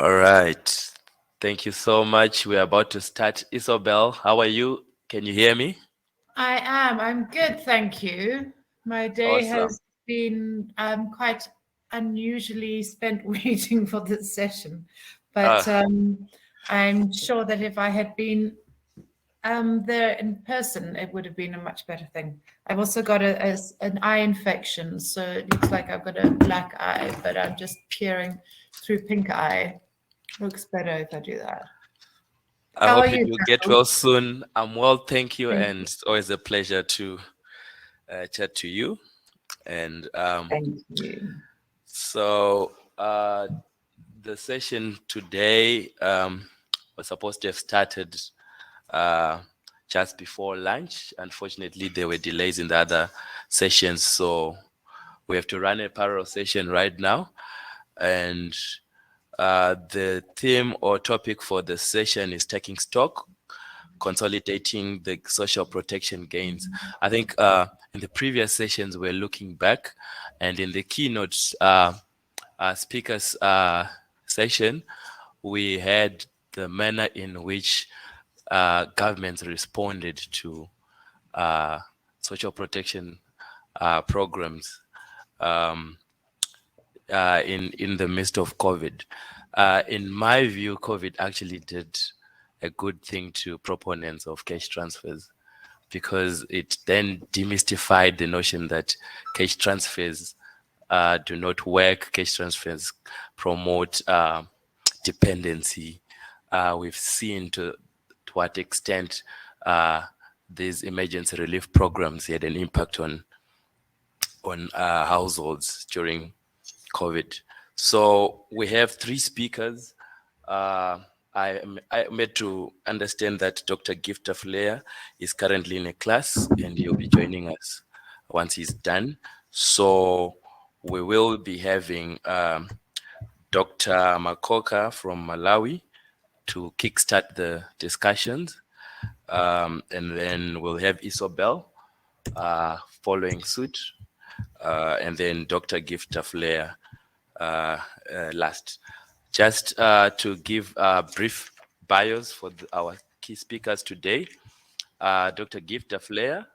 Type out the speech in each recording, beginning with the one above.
All right. Thank you so much. We're about to start. Isobel, how are you? Can you hear me? I am. I'm good, thank you. My day Awesome. has been quite unusually spent waiting for this session, Uh, but I'm sure that if I had been there in person, it would have been a much better thing. I've also got an eye infection, so it looks like I've got a black eye, but I'm just peering through pink eye. Looks better if I do that. I How are hope you you, do get Carol? well soon. I'm well, thank you. Thank And you. it's always a pleasure to chat to you. And Thank you. so the session today was supposed to have started uh, just before lunch. Unfortunately, there were delays in the other sessions. So we have to run a parallel session right now. And the theme or topic for the session is taking stock, consolidating the social protection gains. I think in the previous sessions, we're looking back, and in the keynotes speakers session, we had the manner in which governments responded to uh, social protection programs um, in the midst of COVID. In my view, COVID actually did a good thing to proponents of cash transfers because it then demystified the notion that cash transfers do not work. Cash transfers promote dependency. We've seen to what extent these emergency relief programs had an impact on households during COVID. So we have three speakers. Uh, I made to understand that Dr. Gifter Flair is currently in a class and he'll be joining us once he's done. So we will be having Dr. Makoka from Malawi to kickstart the discussions. And then we'll have Isobel following suit, and then Dr. Gifter Flair last. Just to give brief bios for our key speakers today, Dr. Gifter Flair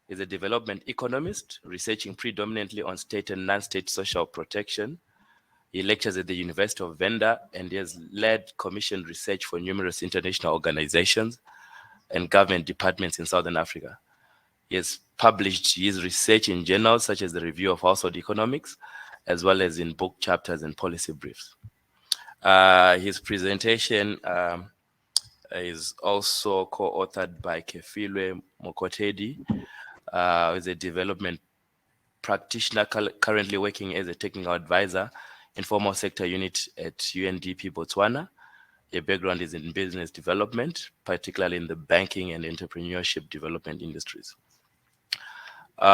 is a development economist researching predominantly on state and non-state social protection. He lectures at the University of Venda and he has led commissioned research for numerous international organizations and government departments in Southern Africa. He has published his research in journals such as the Review of Household Economics, as well as in book chapters and policy briefs. His presentation is also co-authored by Kefilwe Mokotedi, who is a development practitioner currently working as a technical advisor in formal sector unit at UNDP Botswana. Her background is in business development, particularly in the banking and entrepreneurship development industries. We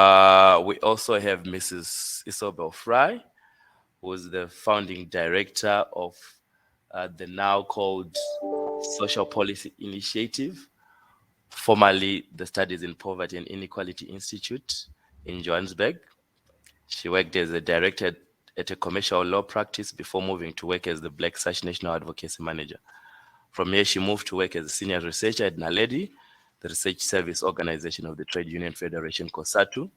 also have Mrs. Isobel Fry, who is the founding director of the now called Social Policy Initiative, formerly the Studies in Poverty and Inequality Institute in Johannesburg. She worked as a director at a commercial law practice before moving to work as the Black Sash National Advocacy Manager. From here, she moved to work as a senior researcher at NALEDI, the research service organization of the Trade Union Federation, COSATU,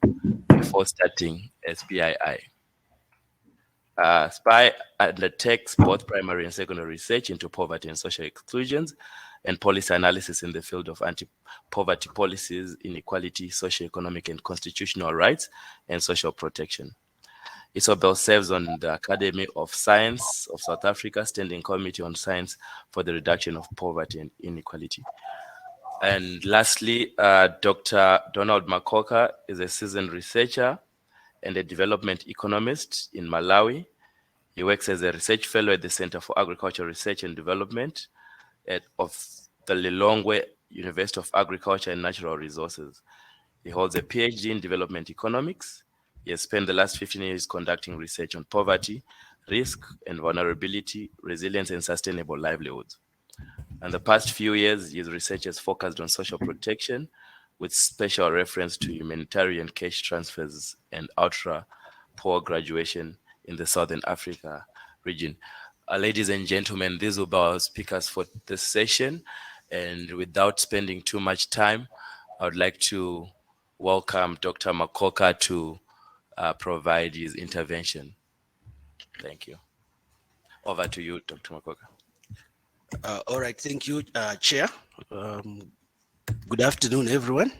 before starting SPII. SPI undertakes both primary and secondary research into poverty and social exclusions and policy analysis in the field of anti-poverty policies, inequality, socio-economic and constitutional rights, and social protection. Isobel serves on the Academy of Science of South Africa Standing Committee on Science for the Reduction of Poverty and Inequality. And lastly, Dr. Donald Makoka is a seasoned researcher and a development economist in Malawi. He works as a research fellow at the Center for Agricultural Research and Development of the Lilongwe University of Agriculture and Natural Resources. He holds a PhD in development economics. He has spent the last 15 years conducting research on poverty, risk and vulnerability, resilience, and sustainable livelihoods. In the past few years, his research has focused on social protection with special reference to humanitarian cash transfers and ultra poor graduation in the Southern Africa region. Ladies and gentlemen, these will be our speakers for this session. And without spending too much time, I would like to welcome Dr. Makoka to provide his intervention. Thank you. Over to you, Dr. Makoka. All right, thank you, Chair. Good afternoon, everyone.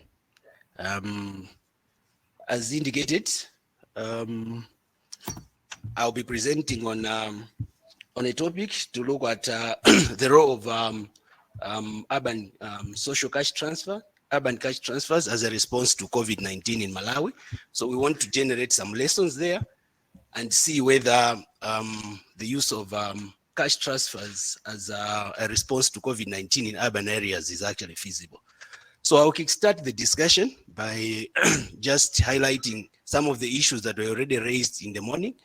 As indicated, I'll be presenting on a topic to look at the role of urban social cash transfer, urban cash transfers as a response to COVID-19 in Malawi. So we want to generate some lessons there and see whether the use of cash transfers as a response to COVID-19 in urban areas is actually feasible. So I'll kickstart the discussion by just highlighting some of the issues that were already raised in the morning,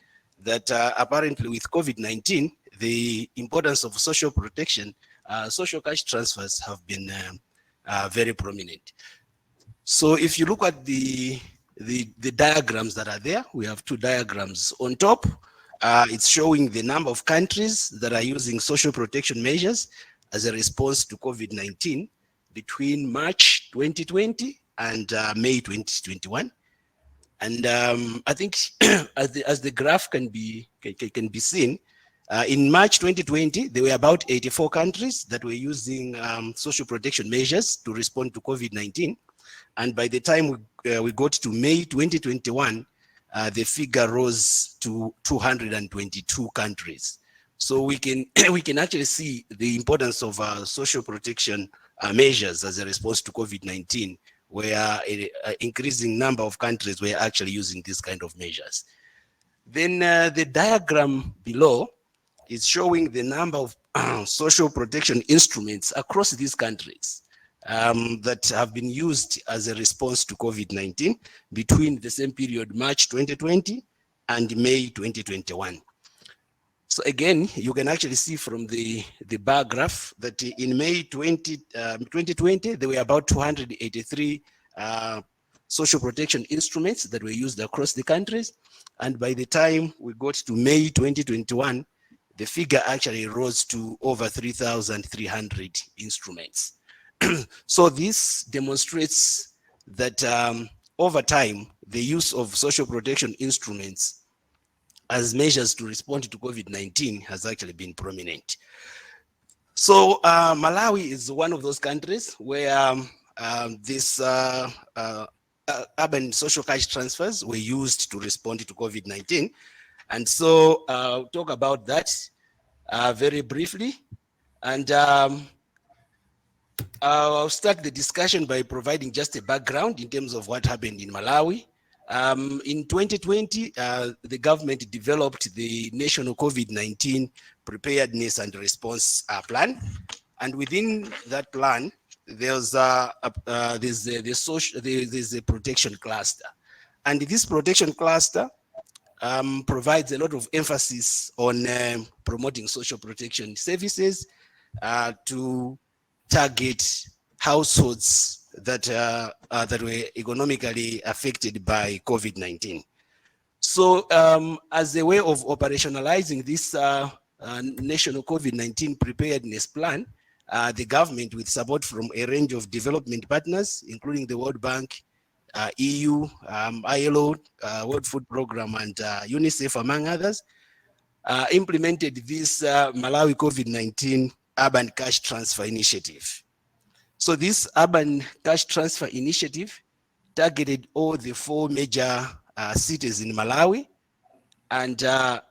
that apparently with COVID-19, the importance of social protection, social cash transfers have been very prominent. So if you look at the diagrams that are there, we have two diagrams. On top, it's showing the number of countries that are using social protection measures as a response to COVID-19 between March 2020 and May 2021. And I think as the graph can be seen, in March 2020, there were about 84 countries that were using social protection measures to respond to COVID-19. And by the time we got to May 2021, the figure rose to 222 countries. So we can actually see the importance of social protection measures as a response to COVID-19, where an increasing number of countries were actually using this kind of measures. Then the diagram below is showing the number of social protection instruments across these countries that have been used as a response to COVID-19 between the same period, March 2020 and May 2021. So again, you can actually see from the bar graph that in May 2020, there were about 283 social protection instruments that were used across the countries. And by the time we got to May 2021, the figure actually rose to over 3,300 instruments. So this demonstrates that over time, the use of social protection instruments as measures to respond to COVID-19 has actually been prominent. So Malawi is one of those countries where this urban social cash transfers were used to respond to COVID-19. And so I'll talk about that very briefly. And I'll start the discussion by providing just a background in terms of what happened in Malawi. In 2020, the government developed the National COVID-19 Preparedness and Response Plan. And within that plan, there's a protection cluster. And this protection cluster provides a lot of emphasis on promoting social protection services to target households that were economically affected by COVID-19. So as a way of operationalizing this national COVID-19 preparedness plan, the government, with support from a range of development partners, including the World Bank, EU, ILO, World Food Program, and UNICEF, among others, implemented this Malawi COVID-19 Urban Cash Transfer Initiative. So this Urban Cash Transfer Initiative targeted all the 4 major cities in Malawi, and it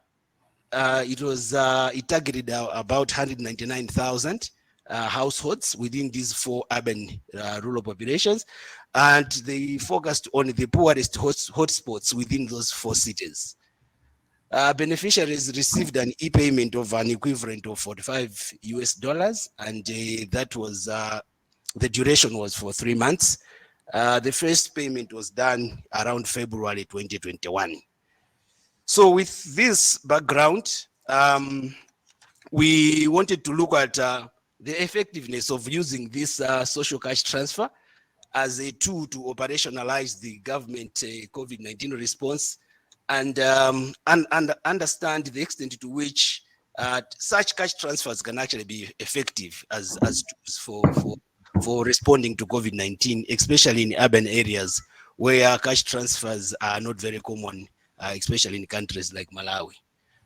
targeted about 199,000 households within these 4 urban rural populations, and they focused on the poorest hotspots within those 4 cities. Beneficiaries received an e-payment of an equivalent of $45, and that was the duration was for 3 months. The first payment was done around February 2021. So with this background, we wanted to look at the effectiveness of using this social cash transfer as a tool to operationalize the government COVID-19 response, and understand the extent to which such cash transfers can actually be effective as tools for responding to COVID-19, especially in urban areas where cash transfers are not very common, especially in countries like Malawi.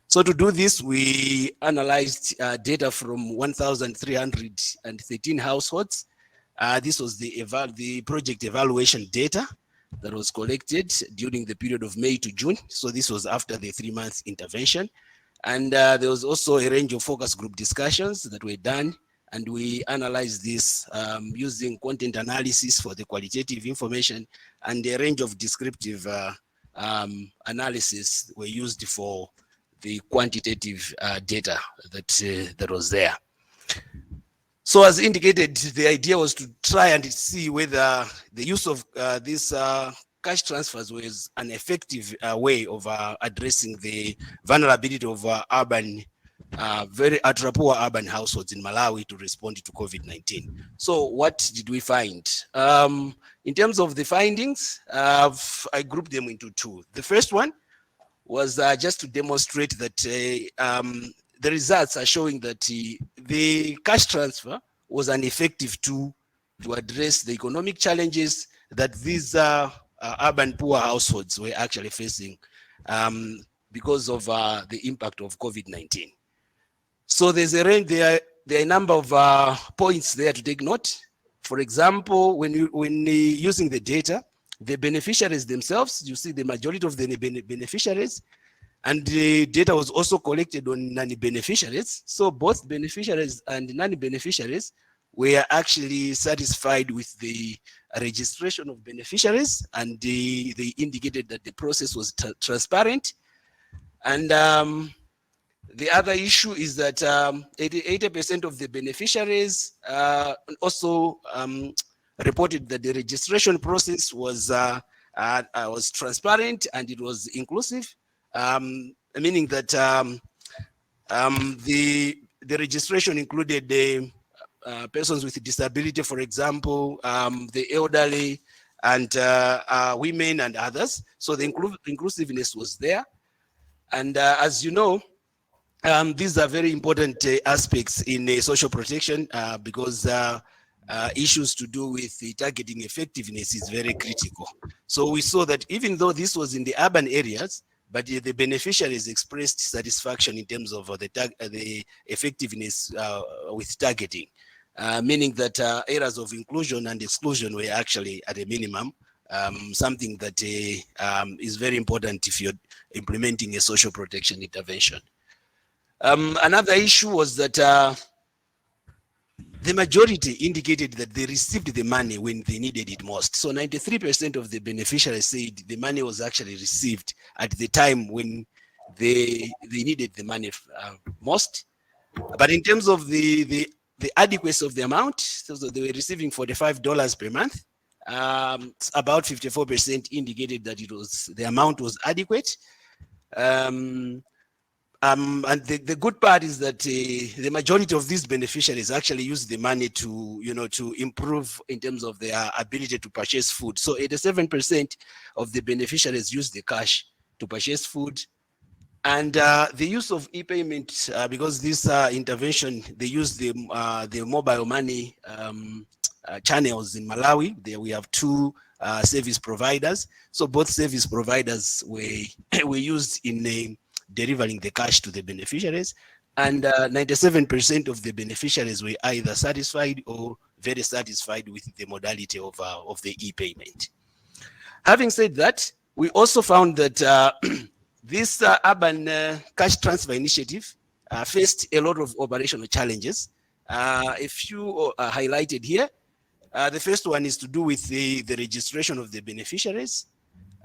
So to do this, we analyzed data from 1,313 households. This was the project evaluation data that was collected during the period of May to June. So this was after the 3-month intervention. And there was also a range of focus group discussions that were done. And we analyzed this using content analysis for the qualitative information, and a range of descriptive analysis were used for the quantitative data that was there. So as indicated, the idea was to try and see whether the use of these cash transfers was an effective way of addressing the vulnerability of urban, very ultra-poor urban households in Malawi to respond to COVID-19. So what did we find? In terms of the findings, I grouped them into two. The first one was just to demonstrate that the results are showing that the cash transfer was an effective tool to address the economic challenges that these urban poor households were actually facing because of the impact of COVID-19. So there's a range, there are a number of points there to take note. For example, when using the data, the beneficiaries themselves, you see the majority of the beneficiaries, and the data was also collected on non-beneficiaries. So both beneficiaries and non-beneficiaries were actually satisfied with the registration of beneficiaries, and they indicated that the process was transparent. And the other issue is that 80% of the beneficiaries also reported that the registration process was transparent and it was inclusive, meaning that the registration included the persons with disability, for example, the elderly, and women and others. So the inclusiveness was there. And as you know, these are very important aspects in social protection because issues to do with the targeting effectiveness is very critical. So we saw that even though this was in the urban areas, but the beneficiaries expressed satisfaction in terms of the effectiveness with targeting, meaning that areas of inclusion and exclusion were actually at a minimum, something that is very important if you're implementing a social protection intervention. Another issue was that the majority indicated that they received the money when they needed it most. So 93% of the beneficiaries said the money was actually received at the time when they needed the money most. But in terms of the adequacy of the amount, so they were receiving $45 per month. About 54% indicated that the amount was adequate. And the good part is that the majority of these beneficiaries actually use the money to improve in terms of their ability to purchase food. So 87% of the beneficiaries use the cash to purchase food. And the use of e-payment, because this intervention, they use the mobile money channels in Malawi. There we have two service providers. So both service providers were used in delivering the cash to the beneficiaries, and 97% of the beneficiaries were either satisfied or very satisfied with the modality of the e-payment. Having said that, we also found that this urban cash transfer initiative faced a lot of operational challenges. A few are highlighted here. The first one is to do with the registration of the beneficiaries.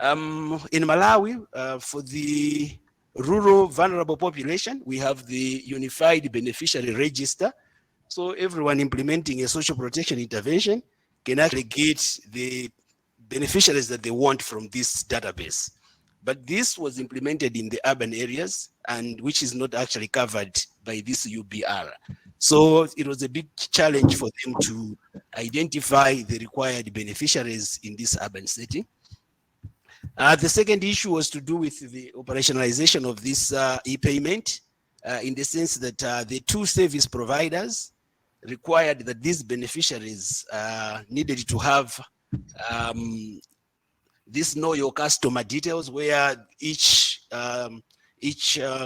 In Malawi, for the rural vulnerable population, we have the Unified Beneficiary Register. So everyone implementing a social protection intervention can actually get the beneficiaries that they want from this database. But this was implemented in the urban areas, and which is not actually covered by this UBR. So it was a big challenge for them to identify the required beneficiaries in this urban setting. The second issue was to do with the operationalization of this e-payment. in the sense that the two service providers required that these beneficiaries needed to have this know your customer details, where each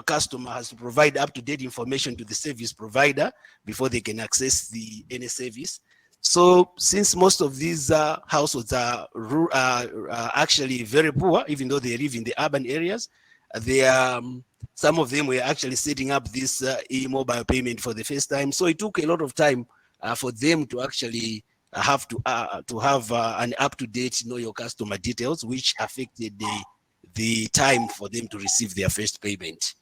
customer has to provide up-to-date information to the service provider before they can access any service. So since most of these households are actually very poor, even though they live in the urban areas, some of them were actually setting up this e-mobile payment for the first time. So it took a lot of time for them to actually have an up-to-date know your customer details, which affected the time for them to receive their first payment.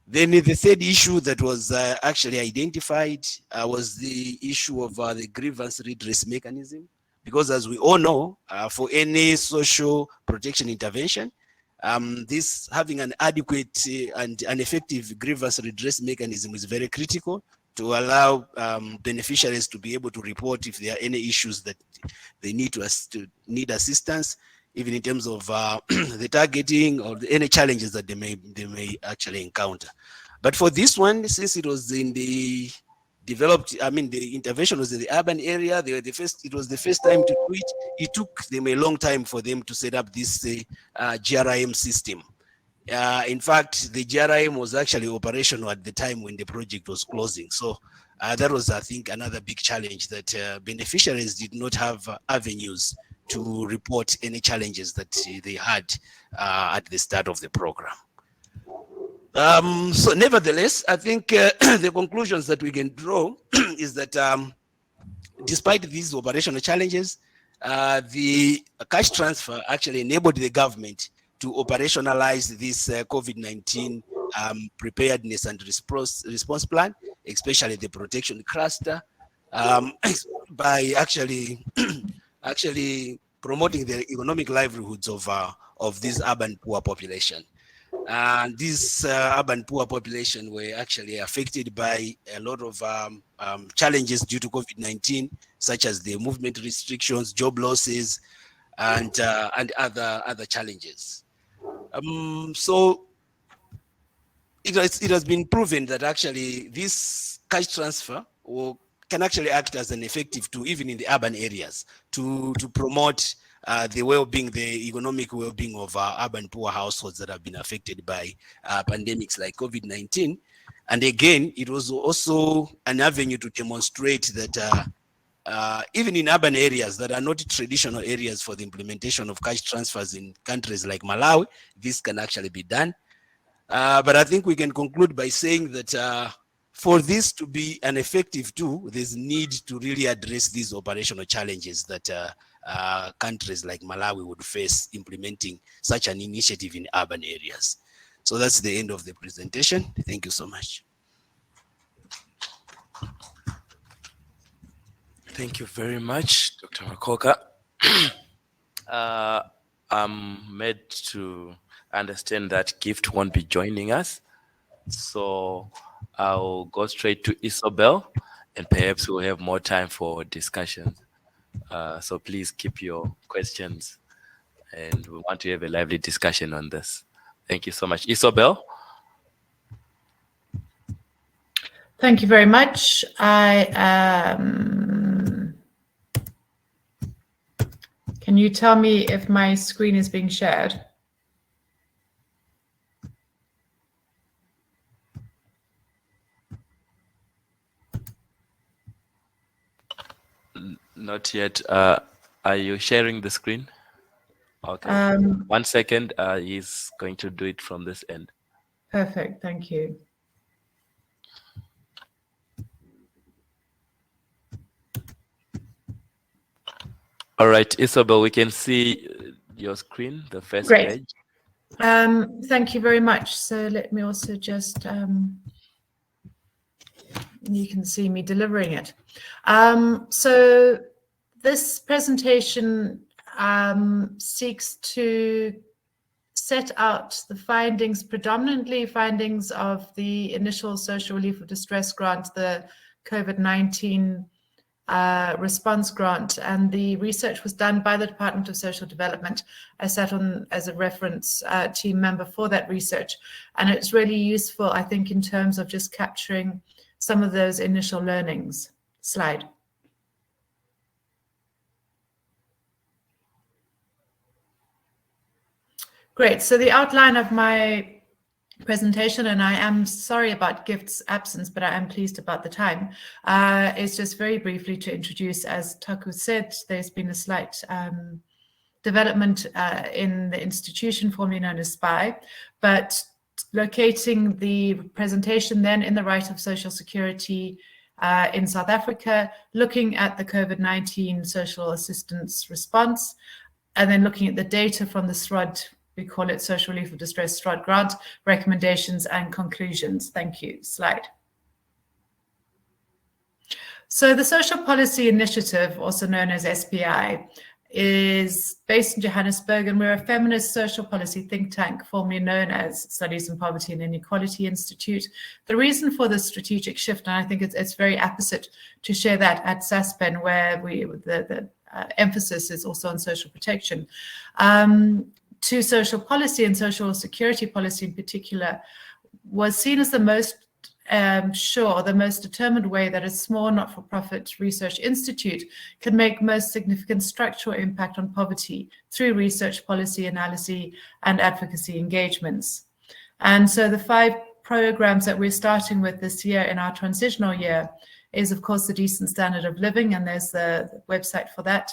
Then the third issue that was actually identified was the issue of the grievance redress mechanism, because as we all know, for any social protection intervention, this having an adequate and an effective grievance redress mechanism is very critical to allow beneficiaries to be able to report if there are any issues that they need to need assistance, even in terms of the targeting or any challenges that they may actually encounter. But for this one, since it was in the the intervention was in the urban area, it was the first time to do it. It took them a long time for them to set up this GRIM system. In fact, the GRIM was actually operational at the time when the project was closing. So that was, I think, another big challenge, that beneficiaries did not have avenues to report any challenges that they had at the start of the program. So nevertheless, I think the conclusions that we can draw is that despite these operational challenges, the cash transfer actually enabled the government to operationalize this COVID-19 preparedness and response plan, especially the protection cluster, by actually promoting the economic livelihoods of this urban poor population. And this urban poor population were actually affected by a lot of challenges due to COVID-19, such as the movement restrictions, job losses, and other challenges. So it has been proven that actually this cash transfer can actually act as an effective tool, even in the urban areas, to promote the well-being, the economic well-being of urban poor households that have been affected by pandemics like COVID-19. And again, it was also an avenue to demonstrate that even in urban areas that are not traditional areas for the implementation of cash transfers in countries like Malawi, this can actually be done. But I think we can conclude by saying that for this to be an effective tool, there's need to really address these operational challenges that countries like Malawi would face implementing such an initiative in urban areas. So that's the end of the presentation. Thank you so much. Thank you very much, Dr. Makoka. I'm made to understand that Gift won't be joining us. So I'll go straight to Isobel, and perhaps we'll have more time for discussion. So please keep your questions, and we want to have a lively discussion on this. Thank you so much. Isobel? Thank you very much. Can you tell me if my screen is being shared? Not yet. Are you sharing the screen? Okay. 1 second. He's going to do it from this end. Perfect. Thank you. All right, Isabel, we can see your screen, the first Great. page. Thank you very much. So let me also just, you can see me delivering it. So this presentation seeks to set out the findings, predominantly findings of the initial social relief of distress grant, the COVID-19 response grant, and the research was done by the Department of Social Development. I sat on as a reference team member for that research, and it's really useful, I think, in terms of just capturing some of those initial learnings. Slide. Great, so the outline of my presentation, and I am sorry about Gift's absence, but I am pleased about the time, is just very briefly to introduce, as Taku said, there's been a slight development in the institution formerly known as SPI, but locating the presentation then in the right of social security in South Africa, looking at the COVID-19 social assistance response, and then looking at the data from the SROD, we call it Social Relief of Distress SROD grant, recommendations and conclusions. Thank you. Slide. So the Social Policy Initiative, also known as SPI, is based in Johannesburg, and we're a feminist social policy think tank formerly known as Studies in Poverty and Inequality Institute. The reason for this strategic shift, and I think it's very apposite to share that at SASPEN, where the emphasis is also on social protection, to social policy and social security policy in particular, was seen as the most the most determined way that a small not-for-profit research institute can make most significant structural impact on poverty through research, policy analysis, and advocacy engagements. And so the 5 programs that we're starting with this year in our transitional year is, of course, the Decent Standard of Living, and there's the website for that.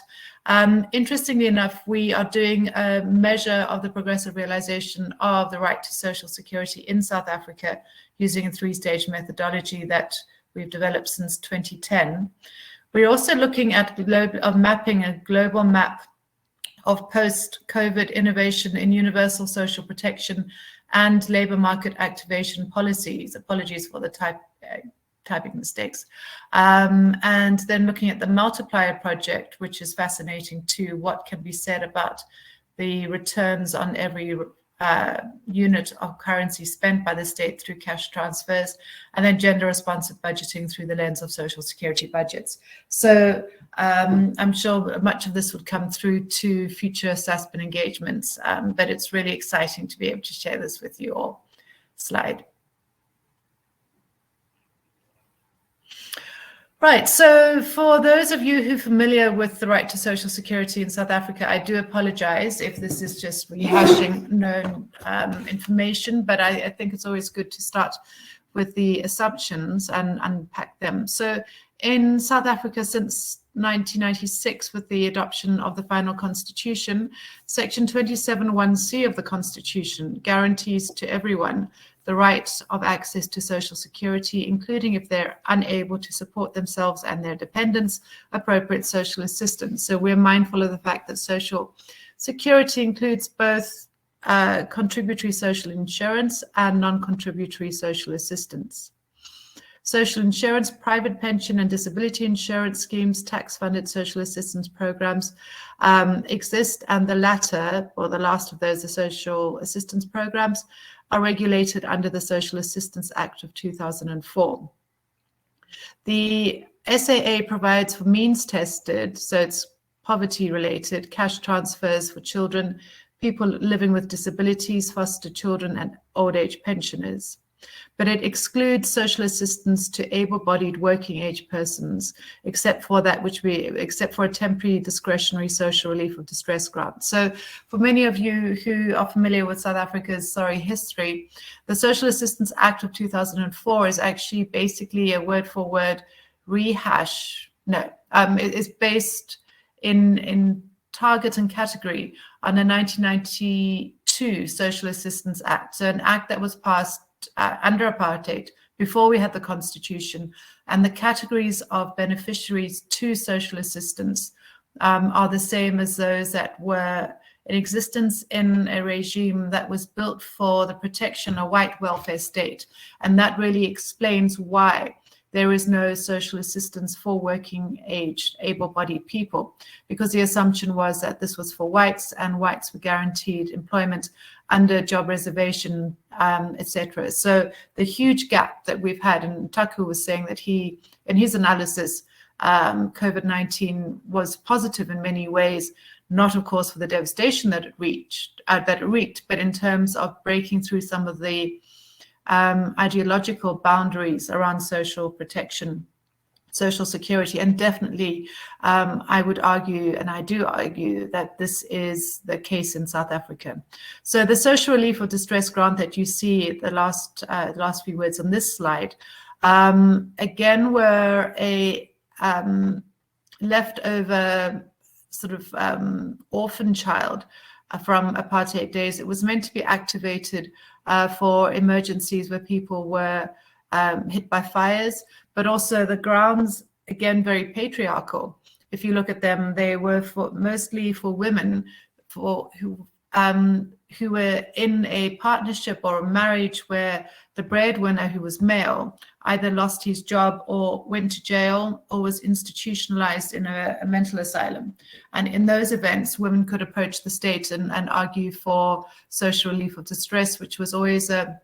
Interestingly enough, we are doing a measure of the progressive realization of the right to social security in South Africa using a 3-stage methodology that we've developed since 2010. We're also looking at mapping a global map of post-COVID innovation in universal social protection and labor market activation policies. Apologies for the typing mistakes. And then looking at the multiplier project, which is fascinating too. What can be said about the returns on every unit of currency spent by the state through cash transfers, and then gender responsive budgeting through the lens of social security budgets. So I'm sure much of this would come through to future SASPEN engagements, but it's really exciting to be able to share this with you all. Slide. Right, so for those of you who are familiar with the right to social security in South Africa, I do apologize if this is just rehashing known information, but I think it's always good to start with the assumptions and unpack them. So in South Africa since 1996, with the adoption of the final constitution, section 27(1)(c) of the constitution guarantees to everyone the right of access to social security, including if they're unable to support themselves and their dependents, appropriate social assistance. So we're mindful of the fact that social security includes both contributory social insurance and non-contributory social assistance. Social insurance, private pension and disability insurance schemes, tax-funded social assistance programs exist, and the latter, or the last of those, the social assistance programs, are regulated under the Social Assistance Act of 2004. The SAA provides for means-tested, so it's poverty-related, cash transfers for children, people living with disabilities, foster children, and old-age pensioners. But it excludes social assistance to able-bodied working-age persons, except for a temporary discretionary social relief of distress grant. So, for many of you who are familiar with South Africa's history, the Social Assistance Act of 2004 is actually basically a word-for-word rehash. No, it is based in target and category on the 1992 Social Assistance Act, so an act that was passed under apartheid, before we had the constitution, and the categories of beneficiaries to social assistance are the same as those that were in existence in a regime that was built for the protection of white welfare state. And that really explains why there is no social assistance for working age, able-bodied people, because the assumption was that this was for whites, and whites were guaranteed employment under job reservation, etc. So the huge gap that we've had, and Taku was saying that he, in his analysis, COVID-19 was positive in many ways, not of course for the devastation that it wreaked, but in terms of breaking through some of the ideological boundaries around social protection, social security, and definitely I would argue, and I do argue, that this is the case in South Africa. So the social relief or distress grant that you see, the last few words on this slide, again were a leftover sort of orphan child from apartheid days. It was meant to be activated for emergencies where people were hit by fires, but also the grounds, again, very patriarchal. If you look at them, they were mostly for women who were in a partnership or a marriage where the breadwinner, who was male, either lost his job or went to jail or was institutionalized in a mental asylum. And in those events, women could approach the state and argue for social relief of distress, which was always a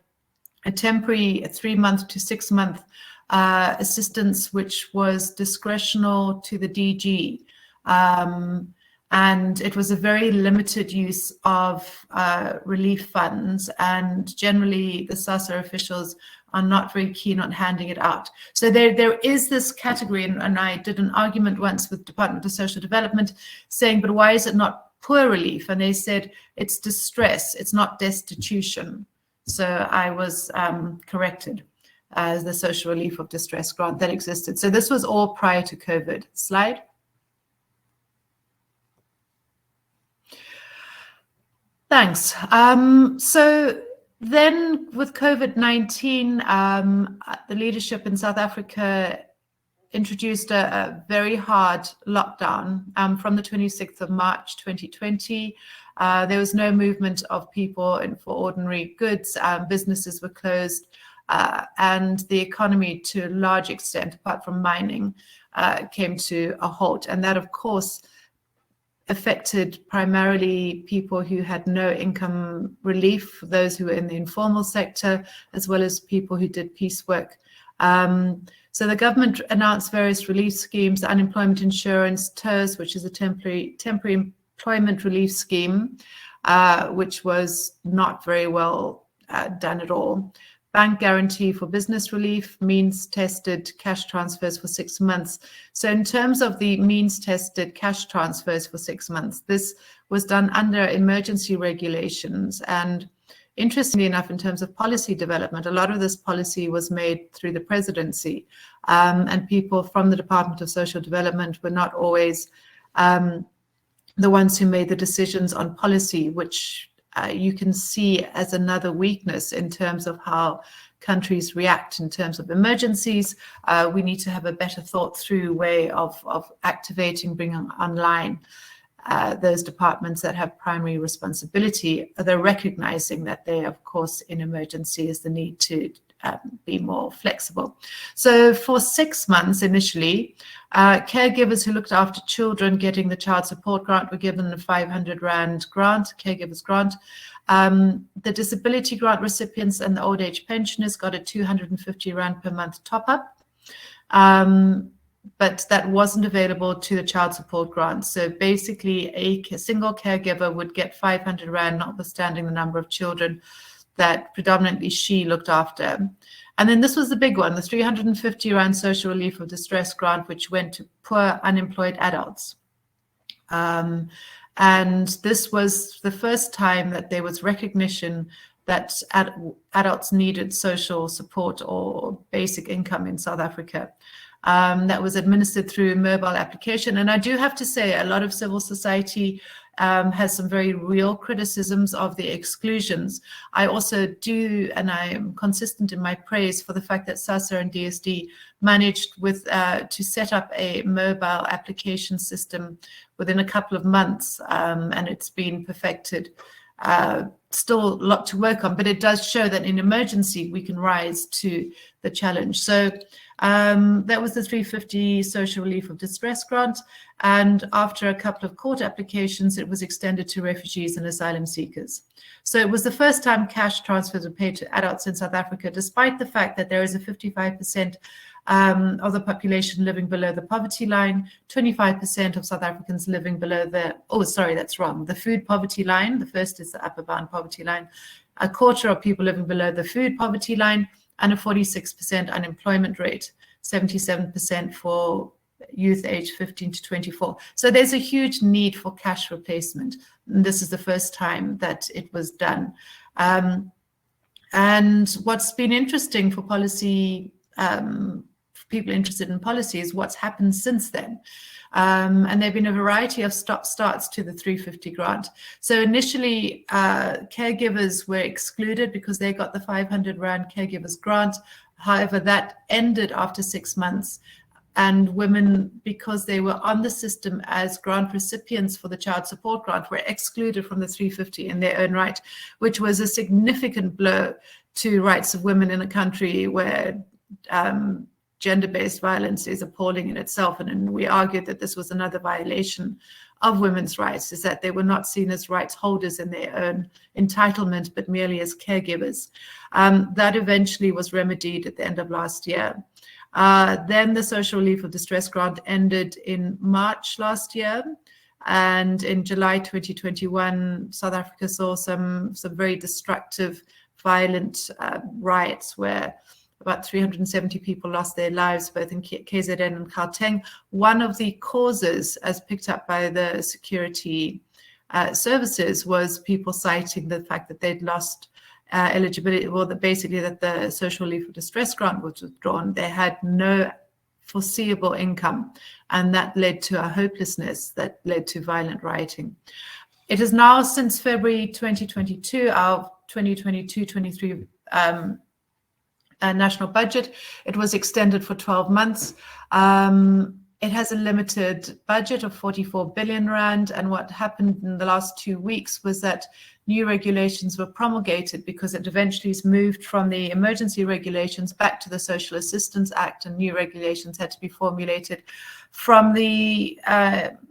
temporary 3-month to 6-month assistance, which was discretional to the DG. And it was a very limited use of relief funds, and generally the SASA officials are not very keen on handing it out. So there is this category, and I did an argument once with Department of Social Development saying, but why is it not poor relief? And they said, it's distress, it's not destitution. So I was corrected as the social relief of distress grant that existed. So this was all prior to COVID. Slide. Thanks. So then with COVID-19, the leadership in South Africa introduced a very hard lockdown from the 26th of March 2020. There was no movement of people for ordinary goods. Businesses were closed, and the economy, to a large extent, apart from mining, came to a halt. And that, of course, affected primarily people who had no income relief, those who were in the informal sector, as well as people who did piecework. So the government announced various relief schemes, unemployment insurance, TERS, which is a temporary employment relief scheme, which was not very well done at all. Bank guarantee for business relief, means-tested cash transfers for 6 months. So in terms of the means-tested cash transfers for 6 months, this was done under emergency regulations. And interestingly enough, in terms of policy development, a lot of this policy was made through the presidency, and people from the Department of Social Development were not always the ones who made the decisions on policy, which you can see as another weakness in terms of how countries react in terms of emergencies. We need to have a better thought through way of activating, bringing online those departments that have primary responsibility. They're recognizing that they, of course, in emergencies, the need to be more flexible. So for 6 months initially, caregivers who looked after children getting the child support grant were given a 500 Rand grant, caregivers grant. The disability grant recipients and the old age pensioners got a 250 Rand per month top up. But that wasn't available to the child support grant. So basically a single caregiver would get 500 Rand, notwithstanding the number of children that predominantly she looked after. And then this was the big one, the 350 Rand social relief of distress grant, which went to poor unemployed adults. And this was the first time that there was recognition that adults needed social support or basic income in South Africa. That was administered through mobile application. And I do have to say, a lot of civil society has some very real criticisms of the exclusions. I also do, and I am consistent in my praise for the fact that SASA and DSD managed to set up a mobile application system within a couple of months, and it's been perfected. Still a lot to work on, but it does show that in emergency we can rise to the challenge. So that was the 350 social relief of distress grant, and after a couple of court applications it was extended to refugees and asylum seekers. So it was the first time cash transfers were paid to adults in South Africa, despite the fact that there is a 55% of the population living below the poverty line, 25% of South Africans living below the, oh, sorry, that's wrong, the food poverty line. The first is the upper bound poverty line. A quarter of people living below the food poverty line, and a 46% unemployment rate, 77% for youth age 15 to 24. So there's a huge need for cash replacement. And this is the first time that it was done. And what's been interesting for policy, for people interested in policy, is what's happened since then. And there have been a variety of stop-starts to the 350 grant. So initially, caregivers were excluded because they got the 500 Rand caregivers grant. However, that ended after 6 months. And women, because they were on the system as grant recipients for the child support grant, were excluded from the 350 in their own right, which was a significant blow to rights of women in a country where gender-based violence is appalling in itself. And we argued that this was another violation of women's rights, is that they were not seen as rights holders in their own entitlement, but merely as caregivers. That eventually was remedied at the end of last year. Then the social relief of distress grant ended in March last year. And in July 2021, South Africa saw some very destructive, violent riots where about 370 people lost their lives, both in KZN and Gauteng. One of the causes, as picked up by the security services, was people citing the fact that they'd lost eligibility, well, basically that the social relief of distress grant was withdrawn. They had no foreseeable income, and that led to a hopelessness that led to violent rioting. It is now, since February 2022, our 2022-23 national budget, it was extended for 12 months. It has a limited budget of 44 billion Rand. And what happened in the last 2 weeks was that new regulations were promulgated, because it eventually moved from the emergency regulations back to the Social Assistance Act, and new regulations had to be formulated. From the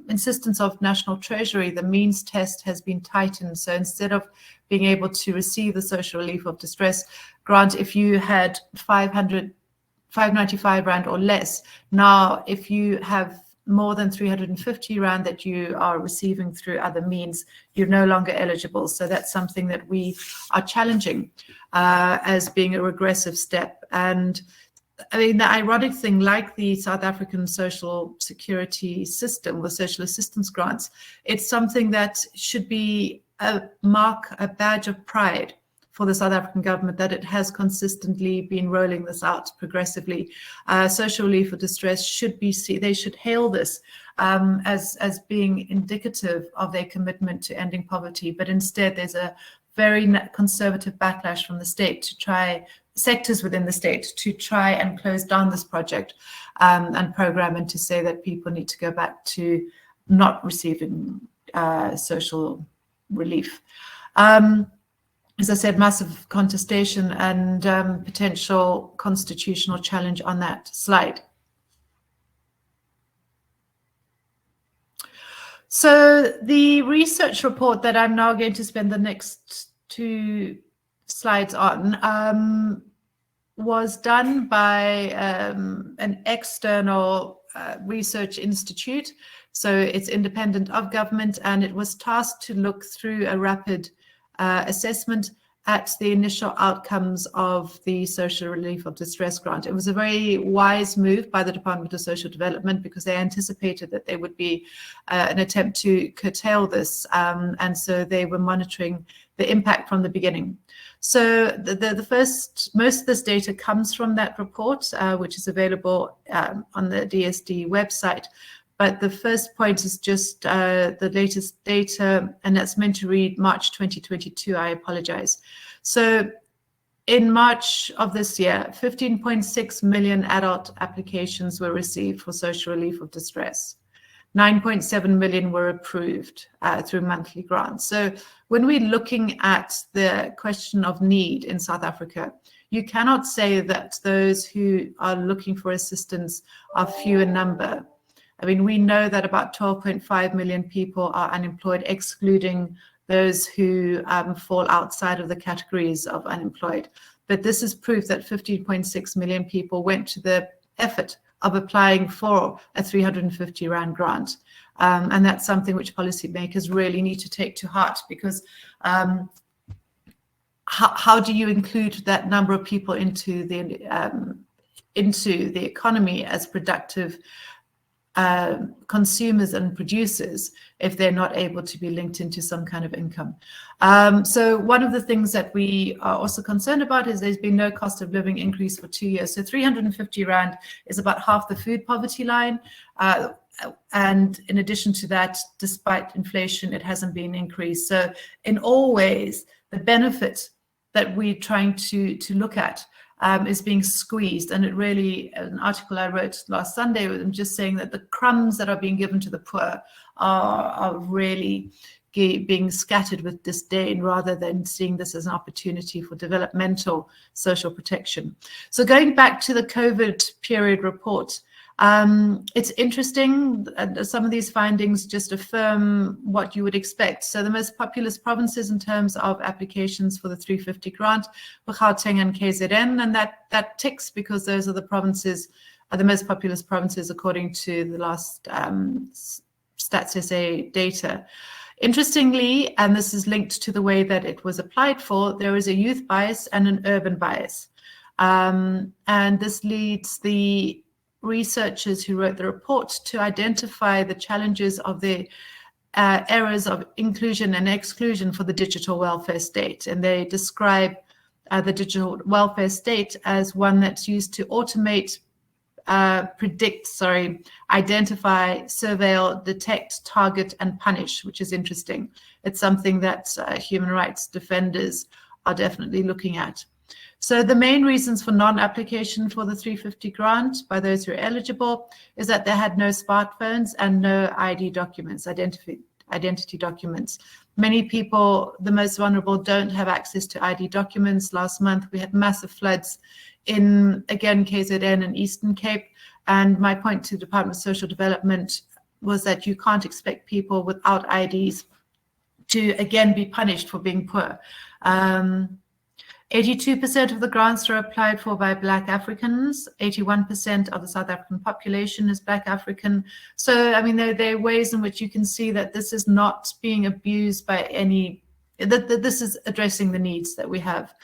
insistence of National Treasury, the means test has been tightened. So instead of being able to receive the social relief of distress grant if you had 595 Rand or less, now if you have more than 350 Rand that you are receiving through other means, you're no longer eligible. So that's something that we are challenging as being a regressive step. And I mean, the ironic thing, like the South African social security system with social assistance grants, it's something that should be a badge of pride for the South African government, that it has consistently been rolling this out progressively. Social relief for distress should be they should hail this as being indicative of their commitment to ending poverty. But instead, there's a very conservative backlash from the state to try, sectors within the state, to try and close down this project and program, and to say that people need to go back to not receiving social relief. As I said, massive contestation and potential constitutional challenge on that slide. So the research report that I'm now going to spend the next 2 slides on was done by an external research institute. So it's independent of government, and it was tasked to look through a rapid assessment at the initial outcomes of the social relief of distress grant. It was a very wise move by the Department of Social Development, because they anticipated that there would be an attempt to curtail this, and so they were monitoring the impact from the beginning. So most of this data comes from that report, which is available on the DSD website. But the first point is just the latest data, and that's meant to read March 2022. I apologize. So in March of this year, 15.6 million adult applications were received for social relief of distress. 9.7 million were approved through monthly grants. So when we're looking at the question of need in South Africa, you cannot say that those who are looking for assistance are few in number. I mean, we know that about 12.5 million people are unemployed, excluding those who fall outside of the categories of unemployed. But this is proof that 15.6 million people went to the effort of applying for a 350 Rand grant. And that's something which policymakers really need to take to heart, because how do you include that number of people into the economy as productive consumers and producers if they're not able to be linked into some kind of income? So one of the things that we are also concerned about is there's been no cost of living increase for 2 years. So 350 Rand is about half the food poverty line. And in addition to that, despite inflation, it hasn't been increased. So in all ways, the benefit that we're trying to look at is being squeezed. And it really, an article I wrote last Sunday, I'm just saying that the crumbs that are being given to the poor are really being scattered with disdain, rather than seeing this as an opportunity for developmental social protection. So going back to the COVID period report, it's interesting. Some of these findings just affirm what you would expect. So the most populous provinces in terms of applications for the 350 grant were Gauteng and KZN, and that ticks because those are the provinces, are the most populous provinces according to the last Stats SA data. Interestingly, and this is linked to the way that it was applied for, there is a youth bias and an urban bias. And this leads the researchers who wrote the report to identify the challenges of the errors of inclusion and exclusion for the digital welfare state. And they describe the digital welfare state as one that's used to automate, identify, surveil, detect, target, and punish, which is interesting. It's something that human rights defenders are definitely looking at. So the main reasons for non-application for the 350 grant by those who are eligible is that they had no smartphones and no ID documents, identity documents. Many people, the most vulnerable, don't have access to ID documents. Last month, we had massive floods in, again, KZN and Eastern Cape. And my point to the Department of Social Development was that you can't expect people without IDs to, again, be punished for being poor. 82% of the grants are applied for by Black Africans. 81% of the South African population is Black African. So, I mean, there are ways in which you can see that this is not being abused by any, that this is addressing the needs that we have.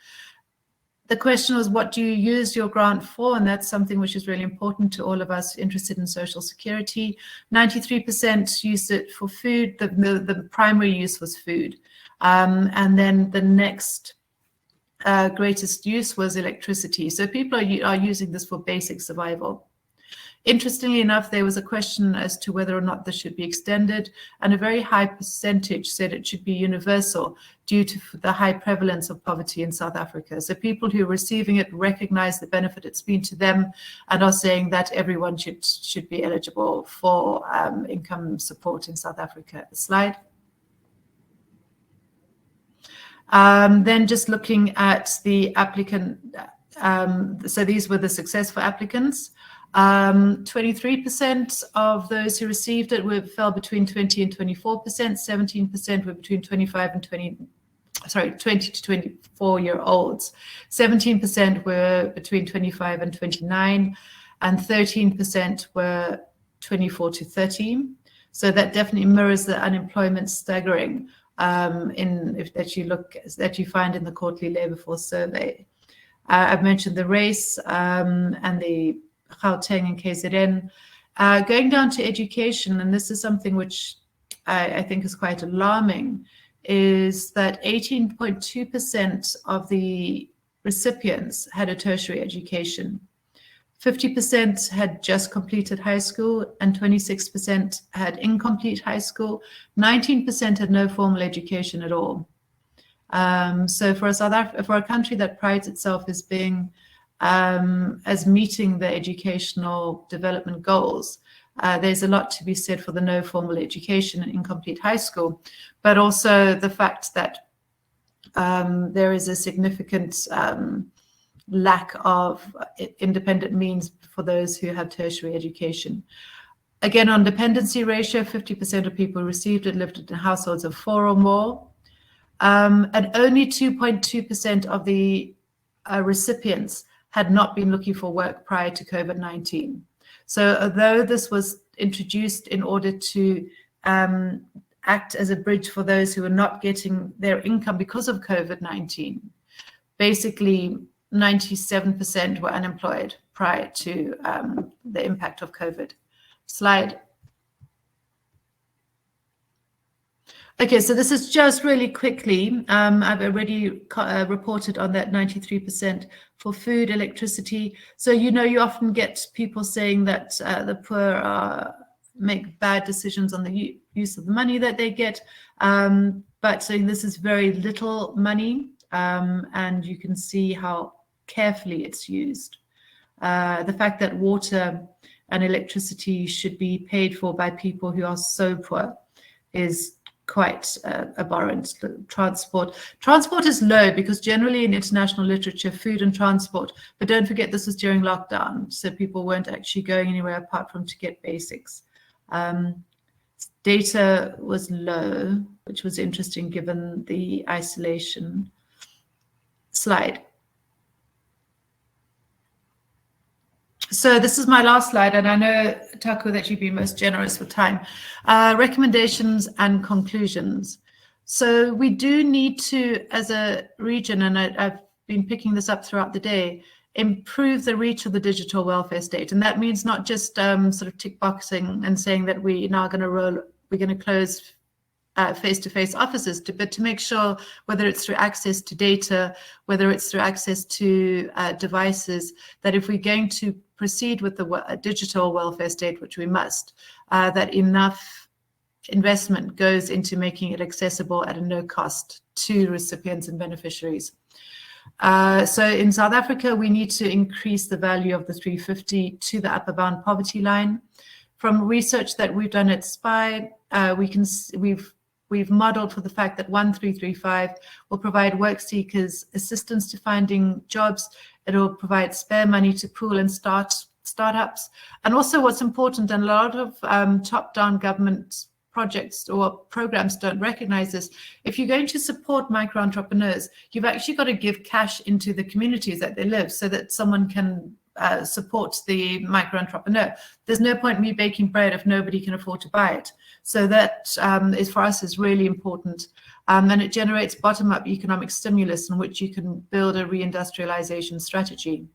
The question was, what do you use your grant for? And that's something which is really important to all of us interested in social security. 93% used it for food. The primary use was food. And then the next greatest use was electricity. So people are using this for basic survival. Interestingly enough, there was a question as to whether or not this should be extended, and a very high percentage said it should be universal due to the high prevalence of poverty in South Africa. So people who are receiving it recognize the benefit it's been to them and are saying that everyone should be eligible for income support in South Africa. Slide. Then just looking at the applicant, so these were the successful applicants. 23% of those who received it fell between 20 and 24%. 17% were between 20 to 24 year olds. 17% were between 25 and 29, and 13% were 24 to 30. So that definitely mirrors the unemployment staggering that you find in the quarterly labour force survey. I've mentioned the race and the Gauteng and KZN. Going down to education, and this is something which I think is quite alarming, is that 18.2% of the recipients had a tertiary education. 50% had just completed high school, and 26% had incomplete high school. 19% had no formal education at all. So for a country that prides itself as being as meeting the educational development goals, there's a lot to be said for the no formal education and incomplete high school, but also the fact that there is a significant lack of independent means for those who have tertiary education. Again, on dependency ratio, 50% of people who received it lived in households of 4 or more, and only 2.2% of the recipients had not been looking for work prior to COVID-19. So although this was introduced in order to act as a bridge for those who were not getting their income because of COVID-19, basically 97% were unemployed prior to the impact of COVID. Slide. Okay, so this is just really quickly. I've already reported on that 93% for food, electricity. So, you know, you often get people saying that the poor make bad decisions on the use of the money that they get. But so this is very little money, and you can see how carefully it's used. The fact that water and electricity should be paid for by people who are so poor is quite abhorrent. Transport is low because generally in international literature, food and transport, but don't forget this was during lockdown, so people weren't actually going anywhere apart from to get basics. Data was low, which was interesting given the isolation. Slide. So this is my last slide, and I know, Taku, that you've been most generous with time. Recommendations and conclusions. So we do need to, as a region, and I've been picking this up throughout the day, improve the reach of the digital welfare state. And that means not just sort of tick boxing and saying that we're now going to close face-to-face offices, but to make sure, whether it's through access to data, whether it's through access to devices, that if we're going to proceed with the digital welfare state, which we must, that enough investment goes into making it accessible at a no cost to recipients and beneficiaries. So in South Africa, we need to increase the value of the 350 to the upper bound poverty line. From research that we've done at SPY, we've modeled for the fact that 1335 will provide work seekers assistance to finding jobs. It will provide spare money to pool and startups. And also what's important, and a lot of top-down government projects or programs don't recognize this, if you're going to support micro entrepreneurs, you've actually got to give cash into the communities that they live so that someone can support the micro entrepreneur. There's no point in me baking bread if nobody can afford to buy it. So that is, for us, is really important. And it generates bottom-up economic stimulus in which you can build a reindustrialization strategy.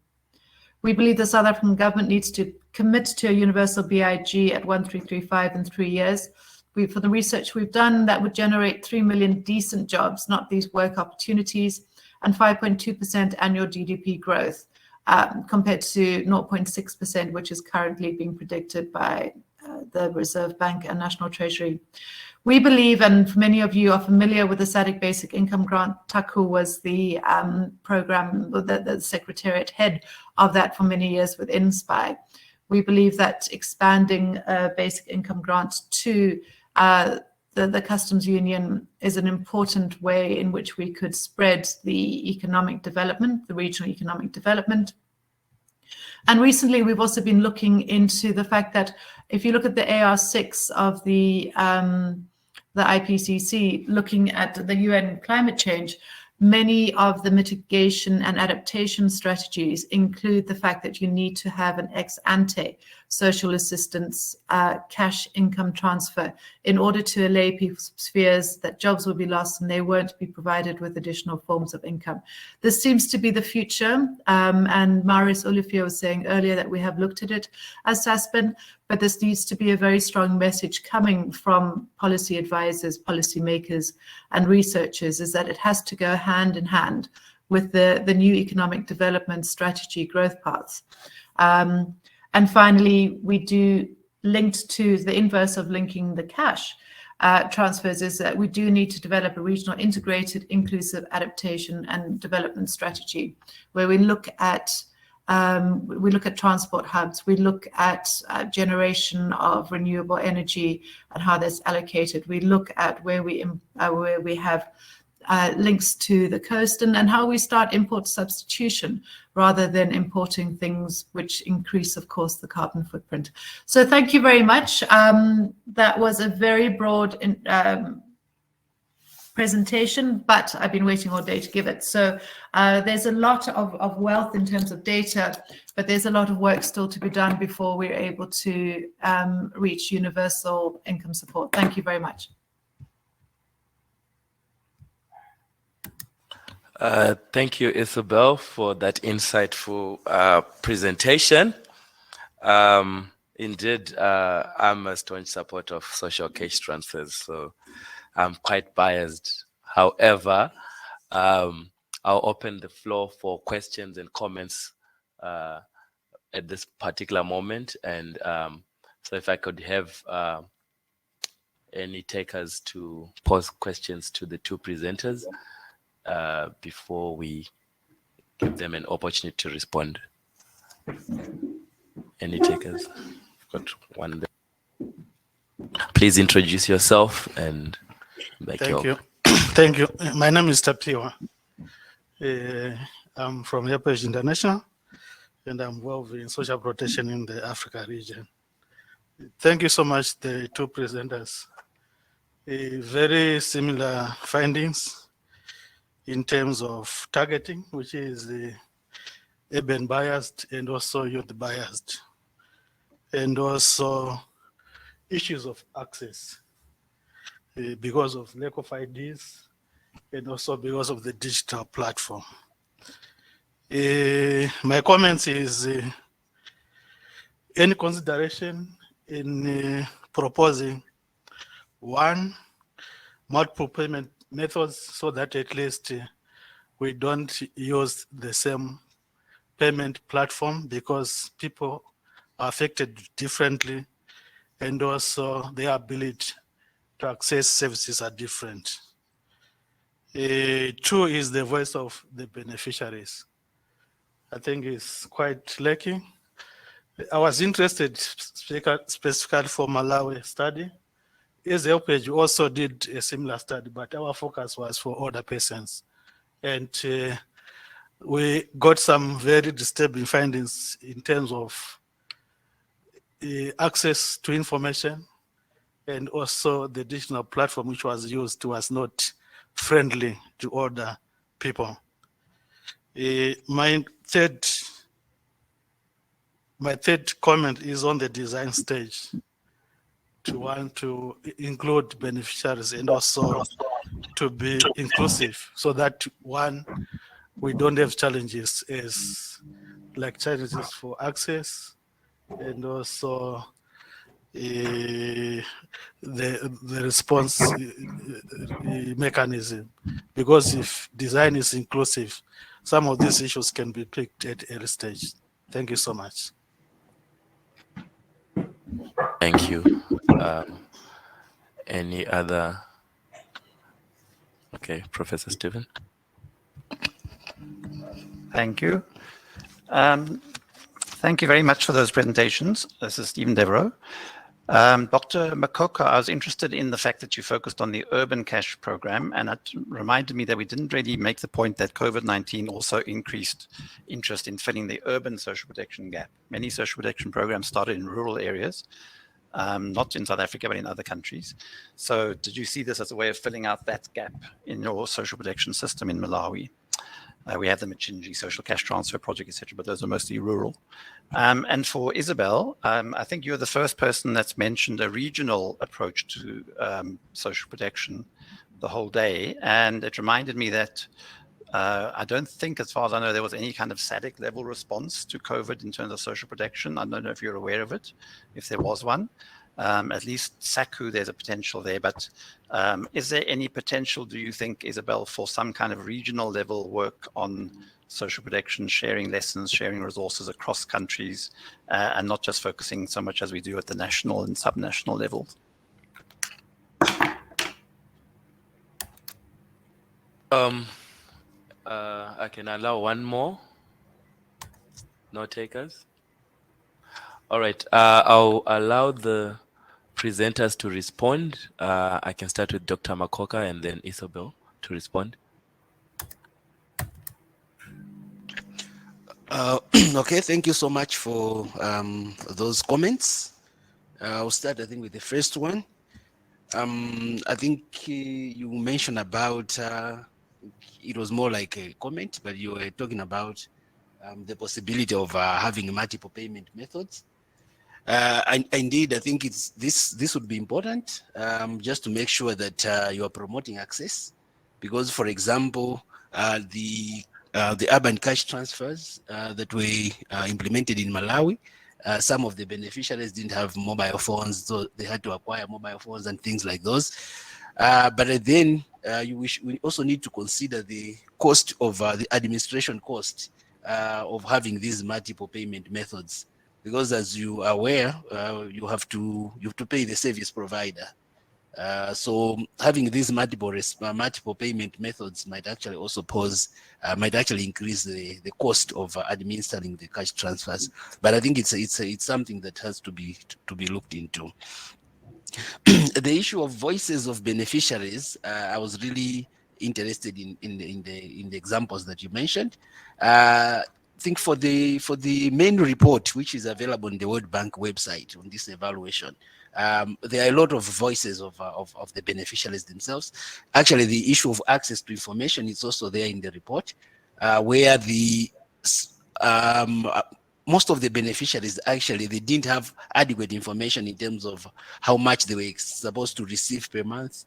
We believe the South African government needs to commit to a universal BIG at 1335 in 3 years. For the research we've done, that would generate 3 million decent jobs, not these work opportunities, and 5.2% annual GDP growth, compared to 0.6%, which is currently being predicted by the Reserve Bank and National Treasury. We believe, and many of you are familiar with the SADC Basic Income Grant. Taku was the program, the secretariat head of that for many years within SPY. We believe that expanding a basic income grant to the customs union is an important way in which we could spread the economic development, the regional economic development. And recently, we've also been looking into the fact that if you look at the AR6 of the IPCC, looking at the UN climate change, many of the mitigation and adaptation strategies include the fact that you need to have an ex-ante social assistance cash income transfer in order to allay people's fears that jobs will be lost and they won't be provided with additional forms of income. This seems to be the future, and Marius Olivier was saying earlier that we have looked at it as SASPEN, but this needs to be a very strong message coming from policy advisors, policymakers, and researchers, is that it has to go hand in hand with the new economic development strategy growth paths. And finally, we do, linked to the inverse of linking the cash transfers, is that we do need to develop a regional integrated, inclusive adaptation and development strategy, where we look at transport hubs, we look at generation of renewable energy and how that's allocated. We look at where we have links to the coast and how we start import substitution rather than importing things which increase, of course, the carbon footprint. So thank you very much. That was a very broad presentation, but I've been waiting all day to give it. So there's a lot of wealth in terms of data, but there's a lot of work still to be done before we're able to reach universal income support. Thank you very much. Thank you, Isabel, for that insightful presentation. Indeed, I'm a staunch supporter of social cash transfers, so I'm quite biased. However, I'll open the floor for questions and comments at this particular moment. And so if I could have any takers to pose questions to the two presenters before we give them an opportunity to respond. Any takers? Got one there. Please introduce yourself and make Thank you. Thank you. My name is Tapiwa. I'm from Airpage International, and I'm involved in social protection in the Africa region. Thank you so much, the two presenters. Very similar findings in terms of targeting, which is urban biased and also youth biased, and also issues of access because of lack of IDs and also because of the digital platform. My comments is any consideration in proposing one, multiple payment methods so that at least we don't use the same payment platform because people are affected differently and also their ability to access services are different. Two is the voice of the beneficiaries. I think it's quite lacking. I was interested specifically for Malawi study. Airpage also did a similar study, but our focus was for older persons. And we got some very disturbing findings in terms of access to information, and also the digital platform which was used was not friendly to older people. My third comment is on the design stage, to want to include beneficiaries and also to be inclusive so that one, we don't have challenges like challenges for access and also the response mechanism, because if design is inclusive, some of these issues can be picked at early stage. Thank you so much. Thank you. Any other? Okay, Professor Stephen. Thank you. Thank you very much for those presentations. This is Stephen Devereaux. Dr. Makoka, I was interested in the fact that you focused on the urban cash program, and it reminded me that we didn't really make the point that COVID-19 also increased interest in filling the urban social protection gap. Many social protection programs started in rural areas, not in South Africa, but in other countries. So did you see this as a way of filling out that gap in your social protection system in Malawi? We have the Machinji social cash transfer project, etc., but those are mostly rural. And for Isabel, I think you're the first person that's mentioned a regional approach to social protection the whole day. And it reminded me that I don't think, as far as I know, there was any kind of SADC level response to COVID in terms of social protection. I don't know if you're aware of it, if there was one. At least SACU, there's a potential there. But is there any potential, do you think, Isabel, for some kind of regional level work on social protection, sharing lessons, sharing resources across countries, and not just focusing so much as we do at the national and subnational levels? I can allow one more. No takers? All right. I'll allow the presenters to respond. I can start with Dr. Makoka and then Isabel to respond. Okay, thank you so much for those comments. I'll start, I think, with the first one. I think you mentioned about, it was more like a comment, but you were talking about the possibility of having multiple payment methods. And indeed, I think this would be important, just to make sure that you are promoting access, because, for example, the urban cash transfers that were implemented in Malawi, some of the beneficiaries didn't have mobile phones, so they had to acquire mobile phones and things like those. But then we also need to consider the cost of the administration cost of having these multiple payment methods, because as you are aware, you have to pay the service provider. So having these multiple payment methods might actually also might actually increase the cost of administering the cash transfers. But I think it's something that has to be looked into. The issue of voices of beneficiaries, I was really interested in the examples that you mentioned. I think for the main report, which is available on the World Bank website on this evaluation, there are a lot of voices of the beneficiaries themselves. Actually, the issue of access to information is also there in the report, where most of the beneficiaries, actually, they didn't have adequate information in terms of how much they were supposed to receive per month,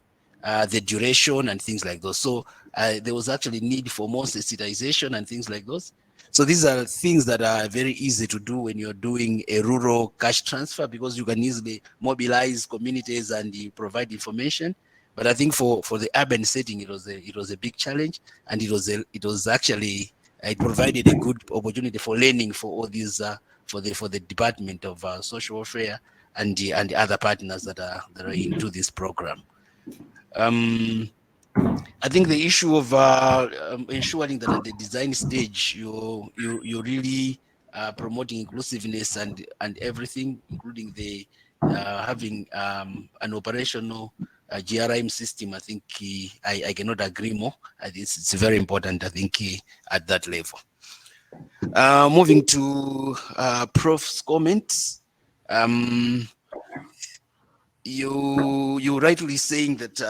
the duration and things like those. So there was actually need for more sensitization and things like those. So these are things that are very easy to do when you're doing a rural cash transfer, because you can easily mobilize communities and provide information. But I think for the urban setting, it was a big challenge, and it was actually, it provided a good opportunity for learning for all these for the Department of Social Welfare and the other partners that are into this program. I think the issue of ensuring that at the design stage you really promoting inclusiveness and everything, including the having an operational GRIM system. I think I cannot agree more. It's very important, I think, at that level. Moving to Prof's comments. You rightly saying that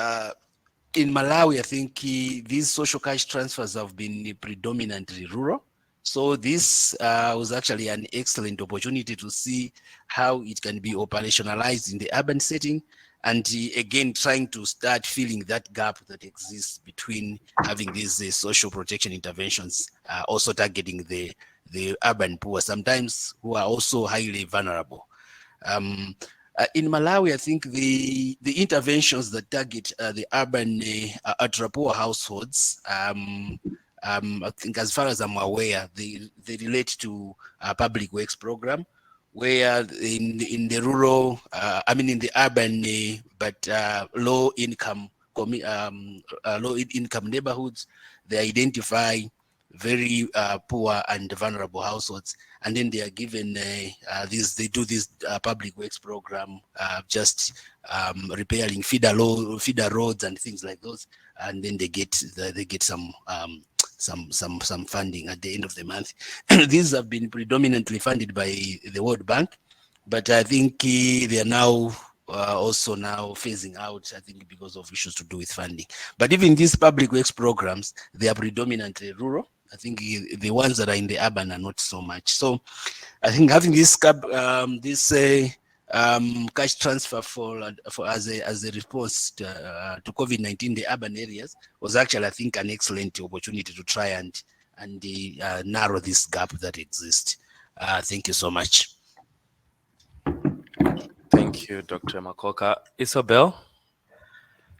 in Malawi, I think these social cash transfers have been predominantly rural. So this was actually an excellent opportunity to see how it can be operationalized in the urban setting, and again, trying to start filling that gap that exists between having these social protection interventions, also targeting the urban poor, sometimes who are also highly vulnerable. In Malawi, I think the interventions that target the urban ultra-poor households, I think, as far as I'm aware, they relate to a public works program, where in the rural, in the urban, but low income neighborhoods, they identify very poor and vulnerable households, and then they are given they do this public works program, just repairing feeder roads and things like those, and then they get some funding at the end of the month. These have been predominantly funded by the World Bank, but I think they are now also now phasing out, I think, because of issues to do with funding. But even these public works programs, they are predominantly rural. I think the ones that are in the urban are not so much. So I think having this cash transfer as a response to COVID-19, the urban areas, was actually, I think, an excellent opportunity to try and narrow this gap that exists. Thank you so much. Thank you, Dr. Makoka. Isabel?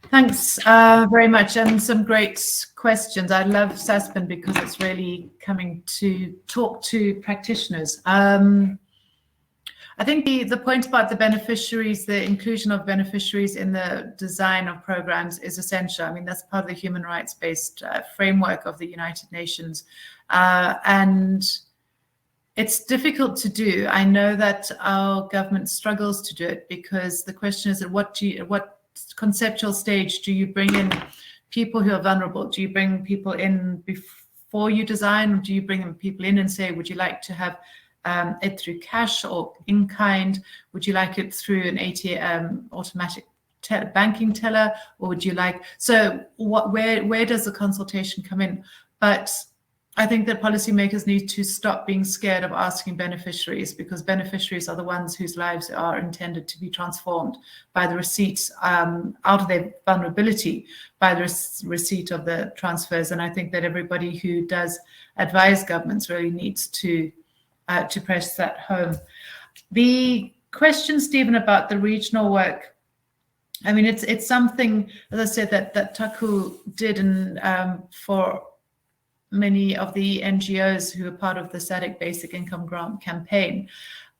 Thanks very much, and some great questions. I love SASPEN because it's really coming to talk to practitioners. I think the point about the beneficiaries, the inclusion of beneficiaries in the design of programs is essential. I mean, that's part of the human rights-based framework of the United Nations. And it's difficult to do. I know that our government struggles to do it, because the question is, at what conceptual stage do you bring in people who are vulnerable? Do you bring people in before you design, or do you bring people in and say, would you like to have it through cash or in kind? Would you like it through an ATM, automatic banking teller, or would you like, so where does the consultation come in? But I think that policymakers need to stop being scared of asking beneficiaries, because beneficiaries are the ones whose lives are intended to be transformed by the receipt out of their vulnerability, by the receipt of the transfers. And I think that everybody who does advise governments really needs to press that home. The question, Stephen, about the regional work, I mean, it's something, as I said, that Taku did for many of the NGOs who are part of the SADC Basic Income Grant campaign.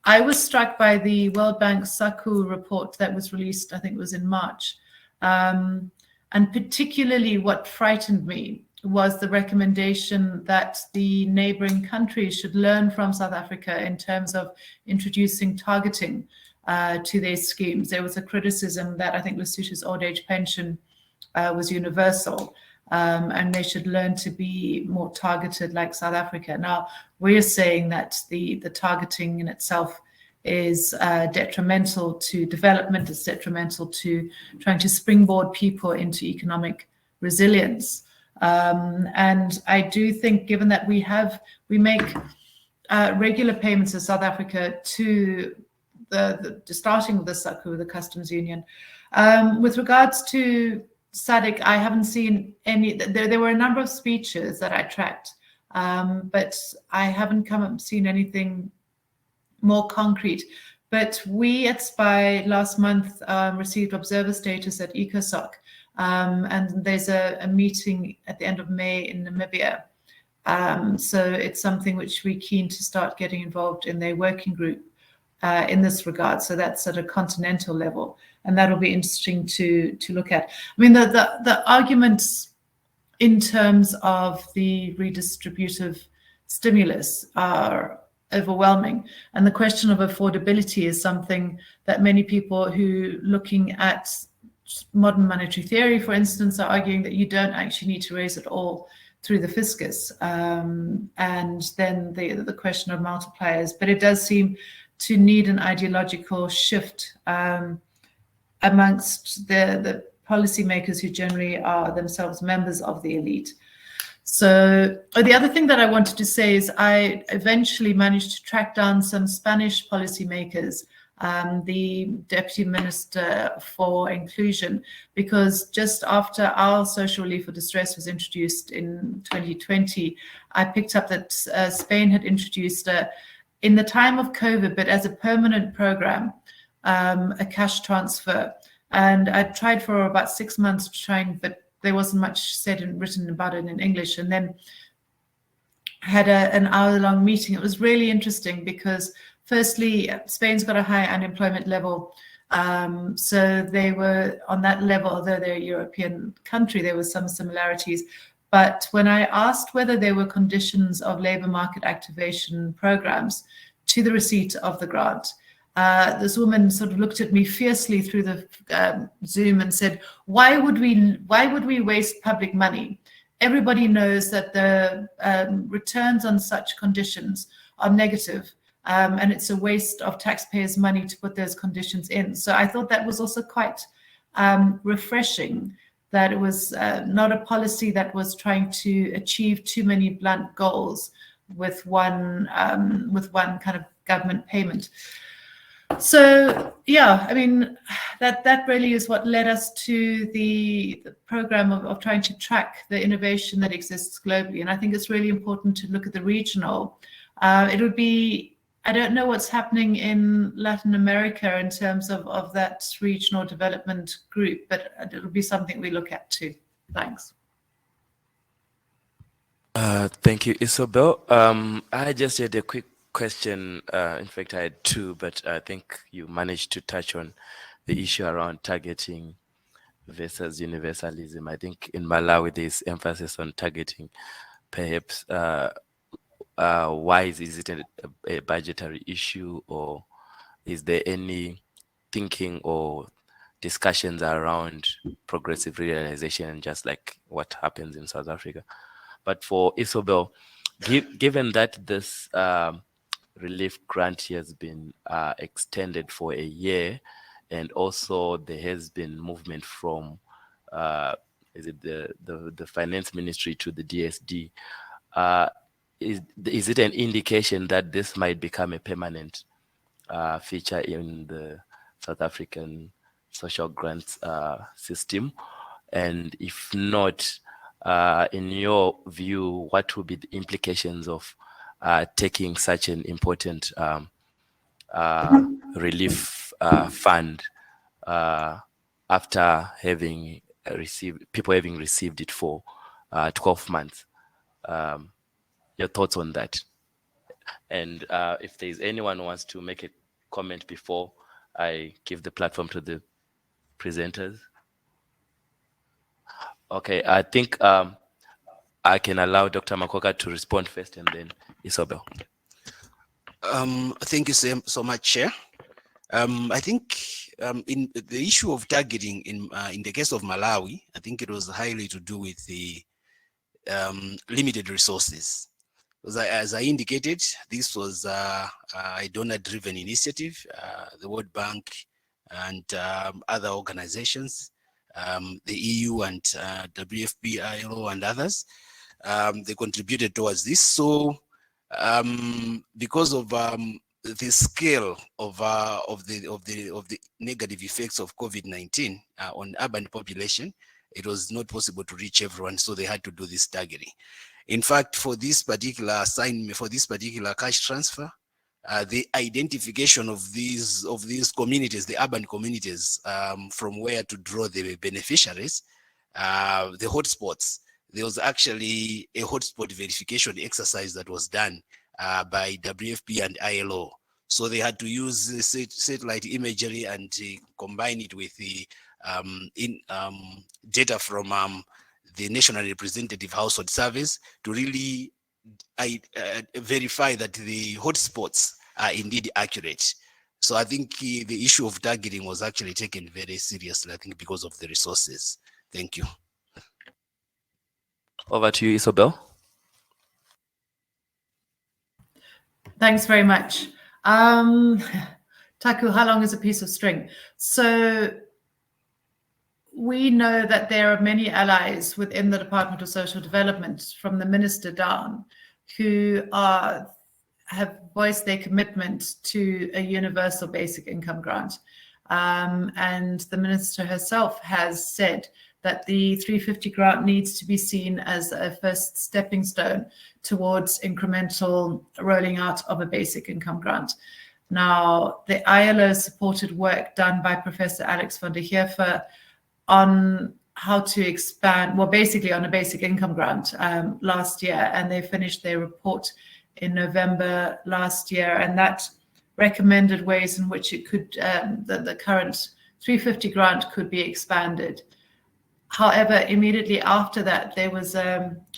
I was struck by the World Bank SAKU report that was released, I think it was in March. And particularly what frightened me was the recommendation that the neighboring countries should learn from South Africa in terms of introducing targeting to their schemes. There was a criticism that I think Lesotho's old age pension was universal. And they should learn to be more targeted like South Africa. Now, we're saying that the targeting in itself is detrimental to development, it's detrimental to trying to springboard people into economic resilience. And I do think, given that we make regular payments in South Africa to the starting with the SAKU, the customs union, with regards to SADC, I haven't seen any. There were a number of speeches that I tracked, but I haven't seen anything more concrete. But we at SPY last month received observer status at ECOSOC, and there's a meeting at the end of May in Namibia. So it's something which we're keen to start getting involved in their working group in this regard. So that's at a continental level. And that'll be interesting to look at. I mean, the arguments in terms of the redistributive stimulus are overwhelming. And the question of affordability is something that many people who looking at modern monetary theory, for instance, are arguing that you don't actually need to raise it all through the fiscus. And then the question of multipliers. But it does seem to need an ideological shift amongst the policymakers who generally are themselves members of the elite. So the other thing that I wanted to say is I eventually managed to track down some Spanish policymakers, the Deputy Minister for Inclusion, because just after our social relief for distress was introduced in 2020, I picked up that Spain had introduced in the time of COVID, but as a permanent program, a cash transfer. And I tried for about 6 months but there wasn't much said and written about it in English. And then had an hour-long meeting. It was really interesting because firstly, Spain's got a high unemployment level. So they were on that level, although they're a European country, there were some similarities. But when I asked whether there were conditions of labor market activation programs to the receipt of the grant, this woman sort of looked at me fiercely through the Zoom and said, why would we waste public money? Everybody knows that the returns on such conditions are negative, and it's a waste of taxpayers' money to put those conditions in. So I thought that was also quite refreshing, that it was not a policy that was trying to achieve too many blunt goals with one kind of government payment. So yeah, I mean, that really is what led us to the program of trying to track the innovation that exists globally. And I think it's really important to look at the regional. It would be, I don't know what's happening in Latin America in terms of that regional development group, but it'll be something we look at too. Thanks. Thank you, Isabel. I just had a quick question. In fact, I had two, but I think you managed to touch on the issue around targeting versus universalism. I think in Malawi, there's emphasis on targeting. Perhaps why is it a budgetary issue, or is there any thinking or discussions around progressive realization, just like what happens in South Africa? But for Isabel, given that this relief grant has been extended for a year, and also there has been movement from is it the finance ministry to the DSD. Is it an indication that this might become a permanent feature in the South African social grants system? And if not, in your view, what would be the implications of taking such an important relief fund after having received it for 12 months? Your thoughts on that? And if there's anyone who wants to make a comment before I give the platform to the presenters. Okay, I think I can allow Dr. Makoka to respond first and then Isabel. Thank you so much, Chair. I think in the issue of targeting in the case of Malawi, I think it was highly to do with the limited resources. As I indicated, this was a donor-driven initiative. The World Bank and other organizations, the EU and WFP, ILO, and others, they contributed towards this. So, because of the scale of the negative effects of COVID-19 on urban population, it was not possible to reach everyone, so they had to do this targeting. In fact, for this particular assignment, for this particular cash transfer, the identification of these communities, the urban communities, from where to draw the beneficiaries, the hotspots, there was actually a hotspot verification exercise that was done by WFP and ILO. So they had to use satellite imagery and combine it with the data from the National Representative Household Service to really verify that the hotspots are indeed accurate. So I think the issue of targeting was actually taken very seriously, I think, because of the resources. Thank you. Over to you, Isabel. Thanks very much. Taku, how long is a piece of string? So we know that there are many allies within the Department of Social Development, from the minister down, who have voiced their commitment to a universal basic income grant. And the minister herself has said that the 350 grant needs to be seen as a first stepping stone towards incremental rolling out of a basic income grant. Now, the ILO supported work done by Professor Alex van der Heever on how to expand, well, basically on a basic income grant last year, and they finished their report in November last year, and that recommended ways in which it could, the current 350 grant could be expanded. However, immediately after that, there was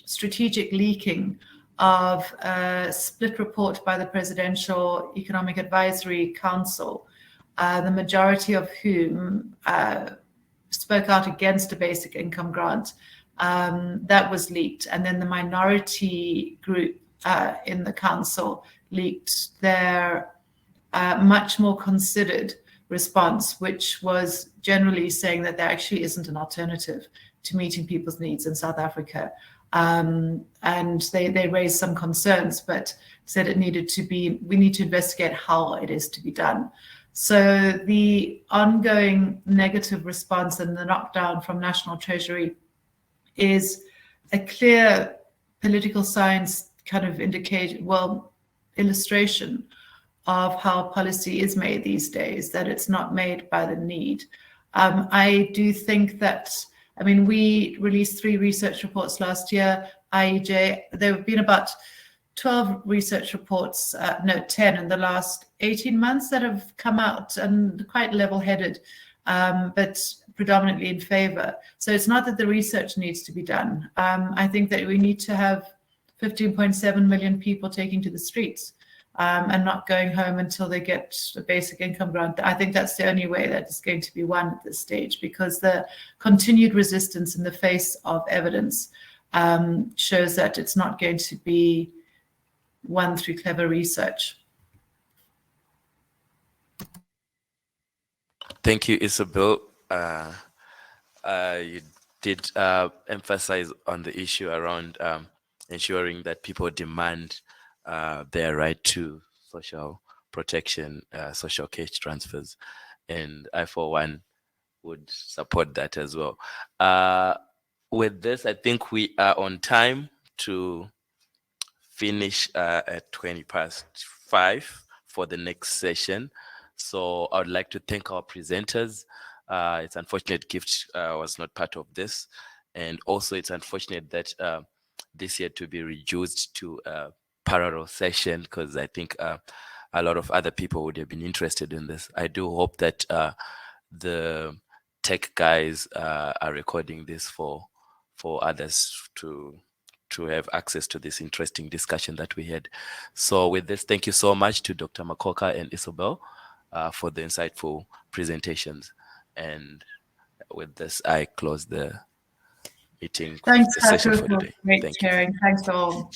strategic leaking of a split report by the Presidential Economic Advisory Council, the majority of whom spoke out against a basic income grant. That was leaked. And then the minority group in the council leaked their much more considered response, which was generally saying that there actually isn't an alternative to meeting people's needs in South Africa. And they raised some concerns, but said it needed to be, we need to investigate how it is to be done. So the ongoing negative response and the knockdown from National Treasury is a clear political science kind of illustration of how policy is made these days, that it's not made by the need. I do think that, I mean, we released 3 research reports last year, IEJ. There have been about 12 research reports, 10 in the last 18 months that have come out, and quite level-headed, but predominantly in favor. So it's not that the research needs to be done. I think that we need to have 15.7 million people taking to the streets and not going home until they get a basic income grant. I think that's the only way that is going to be won at this stage, because the continued resistance in the face of evidence shows that it's not going to be won through clever research. Thank you, Isabel. You did emphasize on the issue around ensuring that people demand their right to social protection, social cash transfers. And I, for one, would support that as well. With this, I think we are on time to finish at 5:20 for the next session. So I would like to thank our presenters. It's unfortunate Gift was not part of this. And also it's unfortunate that this year to be reduced to a parallel session, because I think a lot of other people would have been interested in this. I do hope that the tech guys are recording this for others to have access to this interesting discussion that we had. So with this, thank you so much to Dr. Makoka and Isabel for the insightful presentations. And with this, I close the meeting. Thanks, the session for Patrick, for today. great Thank you. sharing. Thanks all.